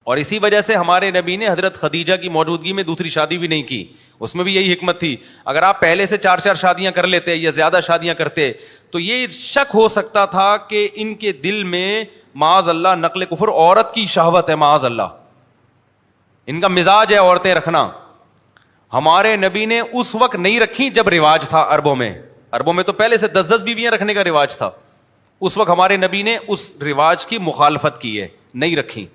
اور اسی وجہ سے ہمارے نبی نے حضرت خدیجہ کی موجودگی میں دوسری شادی بھی نہیں کی. اس میں بھی یہی حکمت تھی. اگر آپ پہلے سے 4 شادیاں کر لیتے یا زیادہ شادیاں کرتے تو یہ شک ہو سکتا تھا کہ ان کے دل میں معاذ اللہ نقل کفر عورت کی شہوت ہے, معاذ اللہ ان کا مزاج ہے عورتیں رکھنا. ہمارے نبی نے اس وقت نہیں رکھی جب رواج تھا عربوں میں تو پہلے سے 10 بیویاں رکھنے کا رواج تھا. اس وقت ہمارے نبی نے اس رواج کی مخالفت کی ہے, نہیں رکھی.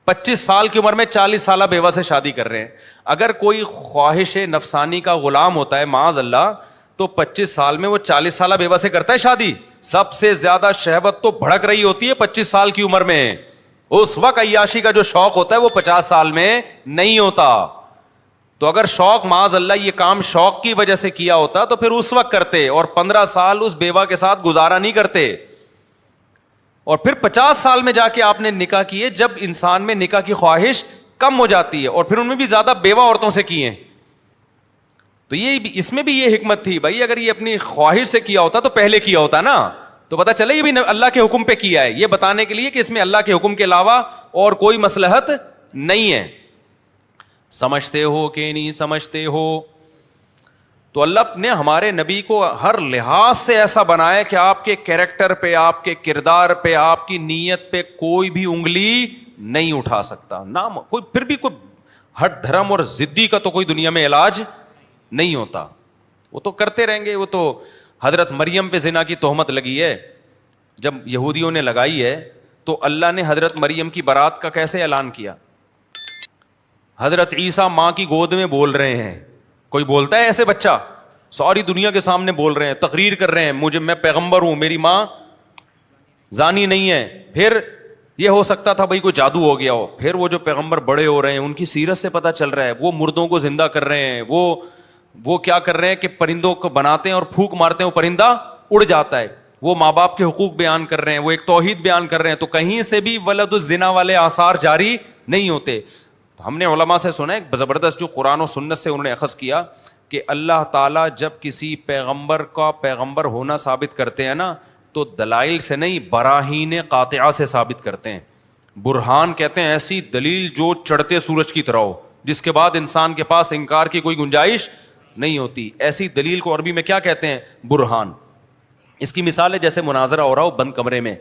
25 سال کی عمر میں 40 سالہ بیوہ سے شادی کر رہے ہیں. اگر کوئی خواہش نفسانی کا غلام ہوتا ہے معاذ اللہ تو 25 سال میں وہ 40 سالہ بیوہ سے کرتا ہے شادی. سب سے زیادہ شہوت تو بھڑک رہی ہوتی ہے 25 سال کی عمر میں. اس وقت عیاشی کا جو شوق ہوتا ہے وہ 50 سال میں نہیں ہوتا. تو اگر شوق معاذ اللہ یہ کام شوق کی وجہ سے کیا ہوتا تو پھر اس وقت کرتے, اور 15 سال اس بیوہ کے ساتھ گزارا نہیں کرتے. اور پھر 50 سال میں جا کے آپ نے نکاح کیے جب انسان میں نکاح کی خواہش کم ہو جاتی ہے, اور پھر ان میں بھی زیادہ بیوہ عورتوں سے کیے. تو یہ اس میں بھی یہ حکمت تھی بھائی, اگر یہ اپنی خواہش سے کیا ہوتا تو پہلے کیا ہوتا نا, تو پتہ چلے یہ بھی اللہ کے حکم پہ کیا ہے, یہ بتانے کے لیے کہ اس میں اللہ کے حکم کے علاوہ اور کوئی مصلحت نہیں ہے. سمجھتے ہو کہ نہیں سمجھتے ہو؟ تو اللہ نے ہمارے نبی کو ہر لحاظ سے ایسا بنایا کہ آپ کے کیریکٹر پہ, آپ کے کردار پہ, آپ کی نیت پہ کوئی بھی انگلی نہیں اٹھا سکتا. نام کوئی پھر بھی کوئی ہٹ دھرم اور ضدی کا تو کوئی دنیا میں علاج نہیں ہوتا, وہ تو کرتے رہیں گے. وہ تو حضرت مریم پہ زنا کی تہمت لگی ہے, جب یہودیوں نے لگائی ہے تو اللہ نے حضرت مریم کی برات کا کیسے اعلان کیا؟ حضرت عیسیٰ ماں کی گود میں بول رہے ہیں. کوئی بولتا ہے ایسے بچہ؟ ساری دنیا کے سامنے بول رہے ہیں, تقریر کر رہے ہیں میں پیغمبر ہوں, میری ماں زانی نہیں ہے. پھر یہ ہو سکتا تھا بھائی کوئی جادو ہو گیا ہو. پھر وہ جو پیغمبر بڑے ہو رہے ہیں ان کی سیرت سے پتہ چل رہا ہے وہ مردوں کو زندہ کر رہے ہیں, وہ کیا کر رہے ہیں کہ پرندوں کو بناتے ہیں اور پھونک مارتے ہیں وہ پرندہ اڑ جاتا ہے. وہ ماں باپ کے حقوق بیان کر رہے ہیں, وہ ایک توحید بیان کر رہے ہیں. تو کہیں سے بھی ولد الزنا والے آثار جاری نہیں ہوتے. ہم نے علماء سے سنا ہے زبردست جو قرآن و سنت سے انہوں نے اخذ کیا کہ اللہ تعالیٰ جب کسی پیغمبر کا پیغمبر ہونا ثابت کرتے ہیں نا تو دلائل سے نہیں براہین قاطعہ سے ثابت کرتے ہیں. برہان کہتے ہیں ایسی دلیل جو چڑھتے سورج کی طرح ہو, جس کے بعد انسان کے پاس انکار کی کوئی گنجائش نہیں ہوتی. ایسی دلیل کو عربی میں کیا کہتے ہیں؟ برہان. اس کی مثال ہے جیسے مناظرہ ہو رہا ہو بند کمرے میں,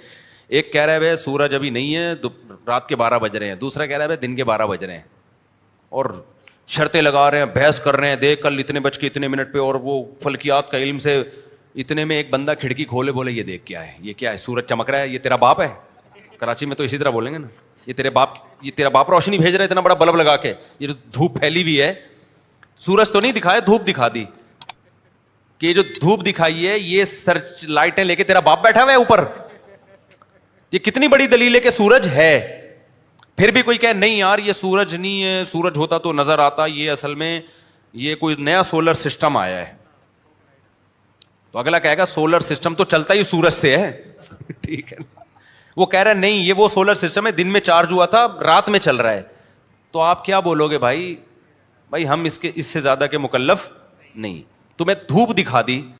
ایک کہہ رہا ہے سورج ابھی نہیں ہے, رات کے 12 بج رہے ہیں, دوسرا کہہ رہا ہے دن کے 12 بج رہے ہیں, اور شرطیں لگا رہے ہیں, بحث کر رہے ہیں, دیکھ کل اتنے بج کے اتنے منٹ پہ, اور وہ فلکیات کا علم سے اتنے میں ایک بندہ کھڑکی کھولے بولے یہ دیکھ کیا ہے, یہ کیا ہے, سورج چمک رہا ہے, یہ تیرا باپ ہے. کراچی میں تو اسی طرح بولیں گے نا, یہ تیرا باپ روشنی بھیج رہا ہے اتنا بڑا بلب لگا کے, یہ دھوپ پھیلی ہوئی ہے. سورج تو نہیں دکھایا, دھوپ دکھا دی کہ یہ جو دھوپ دکھائی ہے یہ سرچ لائٹیں لے کے تیرا باپ بیٹھا ہوا ہے اوپر. یہ کتنی بڑی دلیل ہے کہ سورج ہے. پھر بھی کوئی کہے نہیں یار یہ سورج نہیں ہے, سورج ہوتا تو نظر آتا, یہ اصل میں یہ کوئی نیا سولر سسٹم آیا ہے. تو اگلا کہے گا سولر سسٹم تو چلتا ہی سورج سے ہے. ٹھیک ہے, وہ کہہ رہا ہے نہیں یہ وہ سولر سسٹم ہے, دن میں چارج ہوا تھا رات میں چل رہا ہے. تو آپ کیا بولو گے بھائی ہم اس سے زیادہ کے مکلف نہیں. تمہیں دھوپ دکھا دی